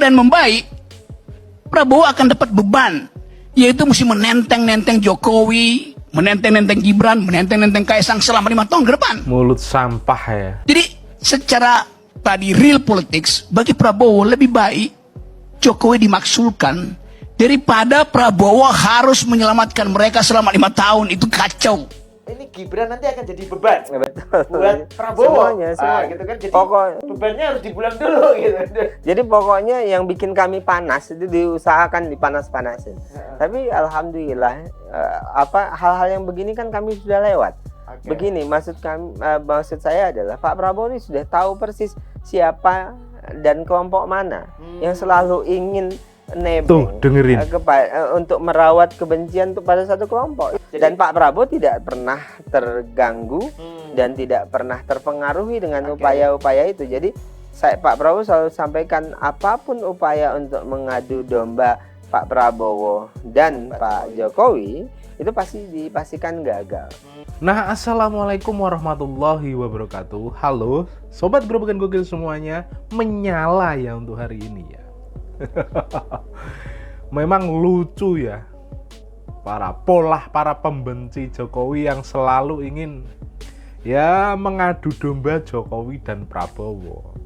keadaan membaik, Prabowo akan dapat beban, yaitu mesti menenteng-nenteng Jokowi, menenteng-nenteng Gibran, menenteng-nenteng Kaisang selama 5 tahun ke depan. Mulut sampah ya. Jadi secara tadi real politics, bagi Prabowo lebih baik Jokowi dimaksulkan daripada Prabowo harus menyelamatkan mereka selama 5 tahun. Itu kacau. Ini Gibran nanti akan jadi beban Betul. buat Prabowo. Semuanya. Gitu kan. Jadi bebannya harus dibuang dulu gitu. Jadi pokoknya yang bikin kami panas itu diusahakan dipanas-panasin. Tapi alhamdulillah hal-hal yang begini kan kami sudah lewat. Begini maksud saya adalah Pak Prabowo ini sudah tahu persis siapa dan kelompok mana yang selalu ingin nebeng dengerin untuk merawat kebencian pada satu kelompok. Dan Pak Prabowo tidak pernah terganggu dan tidak pernah terpengaruhi dengan upaya-upaya itu. Jadi Pak Prabowo selalu sampaikan apapun upaya untuk mengadu domba Pak Prabowo dan Pak Jokowi itu pasti dipastikan gagal. Nah, assalamualaikum warahmatullahi wabarakatuh. Halo, sobat Grobogan Gokil semuanya, menyala ya untuk hari ini ya. Memang lucu ya para pembenci Jokowi yang selalu ingin ya mengadu domba Jokowi dan Prabowo.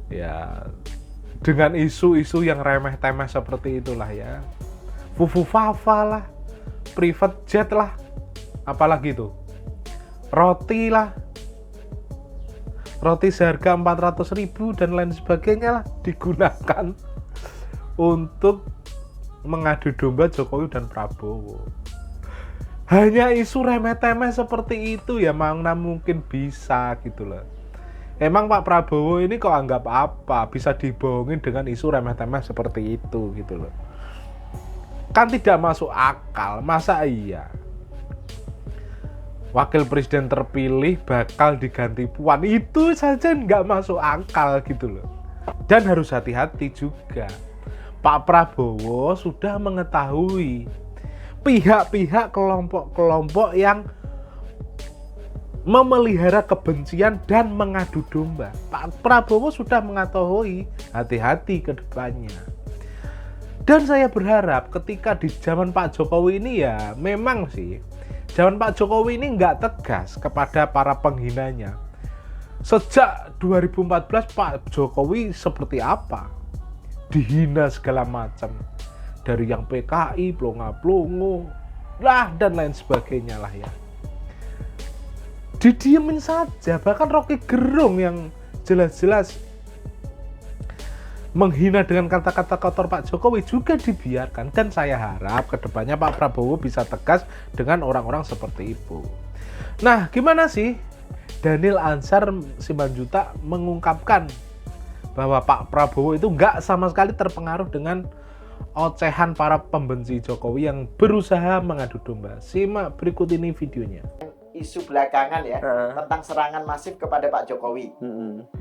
Ya, dengan isu-isu yang remeh-temeh seperti itulah ya. Fufu Fafa lah, private jet lah, apalagi tuh roti lah, roti seharga 400.000 dan lain sebagainya lah digunakan untuk mengadu domba Jokowi dan Prabowo. Hanya isu remeh-temeh seperti itu ya mana mungkin bisa gitu loh. Emang Pak Prabowo ini kok anggap apa bisa dibohongin dengan isu remeh-temeh seperti itu gitu loh. Kan tidak masuk akal, masa iya wakil presiden terpilih bakal diganti Puan, itu saja nggak masuk akal gitu loh. Dan harus hati-hati juga, Pak Prabowo sudah mengetahui pihak-pihak kelompok-kelompok yang memelihara kebencian dan mengadu domba. Pak Prabowo sudah mengetahui, hati-hati ke depannya. Dan saya berharap ketika di zaman Pak Jokowi ini ya memang sih zaman Pak Jokowi ini nggak tegas kepada para penghinanya. Sejak 2014 Pak Jokowi seperti apa? Dihina segala macam. Dari yang PKI, plonga-plongo, lah dan lain sebagainya lah ya. Didiemin saja, bahkan Rocky Gerung yang jelas-jelas menghina dengan kata-kata kotor Pak Jokowi juga dibiarkan. Dan saya harap kedepannya Pak Prabowo bisa tegas dengan orang-orang seperti itu. Nah, gimana sih Daniel Ansar Simanjuntak mengungkapkan bahwa Pak Prabowo itu nggak sama sekali terpengaruh dengan ocehan para pembenci Jokowi yang berusaha mengadu domba. Simak berikut ini videonya. Isu belakangan ya tentang serangan masif kepada Pak Jokowi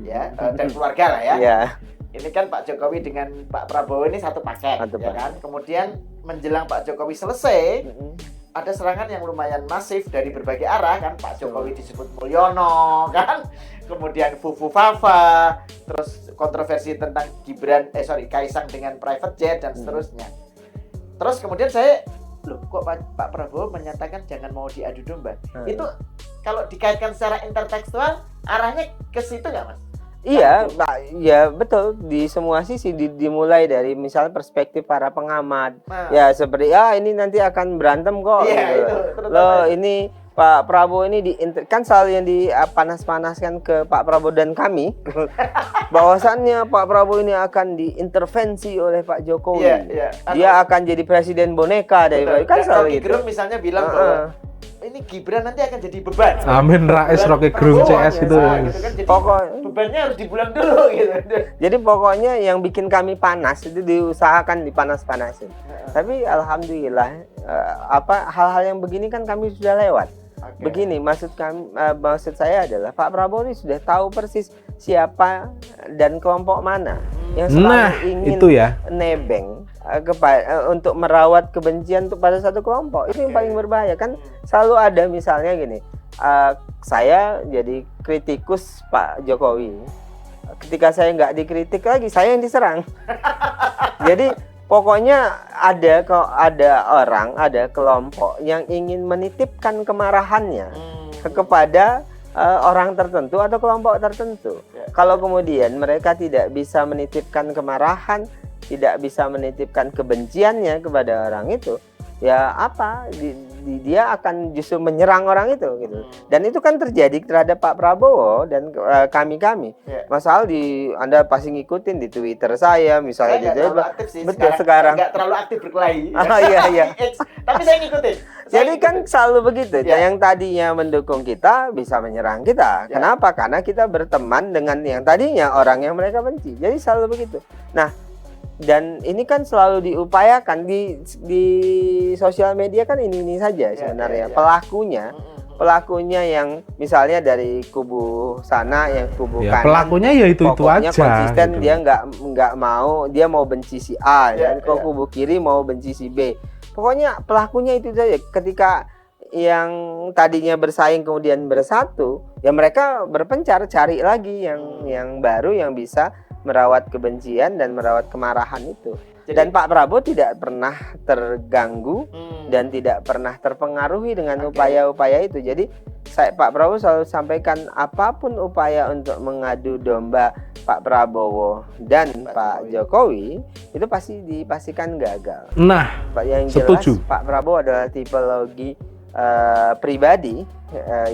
ya dan keluarga lah ya. Ini kan Pak Jokowi dengan Pak Prabowo ini satu paket ya kan. Kemudian menjelang Pak Jokowi selesai ada serangan yang lumayan masif dari berbagai arah kan. Pak Jokowi disebut Mulyono kan. Kemudian Fufu Fafa, terus kontroversi tentang Kaisang dengan private jet dan seterusnya. Terus kemudian saya loh kok Pak Prabowo menyatakan jangan mau diadu domba. Itu kalau dikaitkan secara intertekstual arahnya ke situ nggak Mas? Iya, ya betul, di semua sisi dimulai dari misalnya perspektif para pengamat. Ya seperti ini nanti akan berantem kok. Iya, gitu. Loh ini Pak Prabowo ini kan selalu yang dipanas-panaskan ke Pak Prabowo dan kami bahwasannya Pak Prabowo ini akan diintervensi oleh Pak Jokowi. Dia akan jadi presiden boneka dari kan selalu itu. Rocky misalnya bilang bahwa ini Gibran nanti akan jadi beban. Amin Rais Rocky Gerung CS itu. Gitu kan. Jadi bebannya harus dibuang dulu gitu. Jadi pokoknya yang bikin kami panas itu diusahakan dipanas-panasin. Tapi alhamdulillah hal-hal yang begini kan kami sudah lewat. Begini maksud saya adalah Pak Prabowo ini sudah tahu persis siapa dan kelompok mana yang selalu ingin itu ya nebeng untuk merawat kebencian pada satu kelompok. Itu yang paling berbahaya kan. Selalu ada misalnya gini, saya jadi kritikus Pak Jokowi, ketika saya nggak dikritik lagi, saya yang diserang. Jadi pokoknya ada orang, ada kelompok yang ingin menitipkan kemarahannya kepada orang tertentu atau kelompok tertentu. Kalau kemudian mereka tidak bisa menitipkan kemarahan, tidak bisa menitipkan kebenciannya kepada orang itu, ya apa? Dia akan justru menyerang orang itu gitu. Dan itu kan terjadi terhadap Pak Prabowo dan kami-kami. Mas Aldi, Anda pasti ngikutin di Twitter saya misalnya gitu. Betul sekarang. Nggak terlalu aktif berkelahi. Iya. Tapi saya ngikutin. Jadi kan selalu begitu. Yang tadinya mendukung kita bisa menyerang kita. Kenapa? Karena kita berteman dengan yang tadinya orang yang mereka benci. Jadi selalu begitu. Nah, dan ini kan selalu diupayakan di sosial media kan ini saja sebenarnya. Pelakunya yang misalnya dari kubu sana, yang kubu kanan, pelakunya ya itu aja konsisten gitu. Dia nggak mau, dia mau benci si A, dan kubu kiri mau benci si B. Pokoknya pelakunya itu saja. Ketika yang tadinya bersaing kemudian bersatu, ya mereka berpencar cari lagi yang baru yang bisa merawat kebencian dan merawat kemarahan itu. Dan Pak Prabowo tidak pernah terganggu dan tidak pernah terpengaruhi dengan upaya-upaya itu. Jadi Pak Prabowo selalu sampaikan apapun upaya untuk mengadu domba Pak Prabowo dan Pak Jokowi itu pasti dipastikan gagal. Nah, Yang jelas setuju. Pak Prabowo adalah tipologi pribadi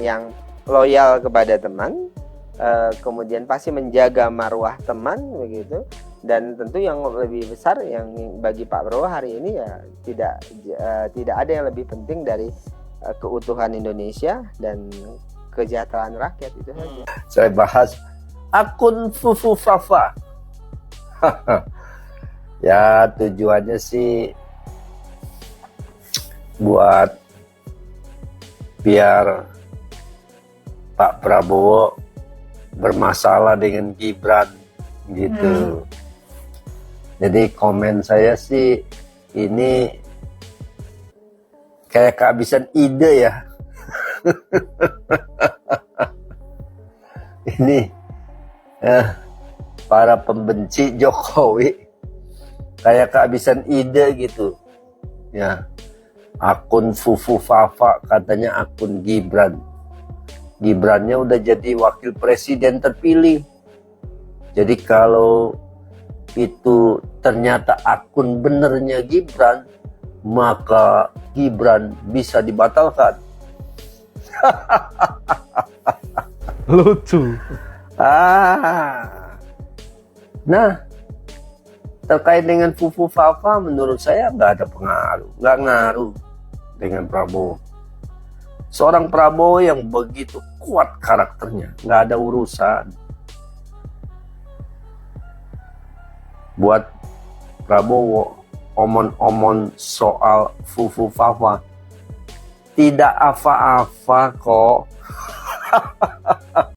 yang loyal kepada teman, kemudian pasti menjaga marwah teman begitu, dan tentu yang lebih besar yang bagi Pak Prabowo hari ini ya tidak ada yang lebih penting dari keutuhan Indonesia dan kesejahteraan rakyat itu saja. Saya bahas akun Fufu Fafa. Ya tujuannya sih buat biar Pak Prabowo bermasalah dengan Gibran gitu. Jadi komen saya sih ini kayak kehabisan ide ya. Ini para pembenci Jokowi kayak kehabisan ide gitu. Ya. Akun Fufu Fafa katanya akun Gibran. Gibrannya udah jadi wakil presiden terpilih. Jadi kalau itu ternyata akun benernya Gibran, maka Gibran bisa dibatalkan. Lucu. Nah, terkait dengan Fufu Fafa menurut saya nggak ada pengaruh, nggak ngaruh dengan Prabowo. Seorang Prabowo yang begitu kuat karakternya, nggak ada urusan. Buat Prabowo, omon-omon soal Fufu Fafa tidak apa-apa kok.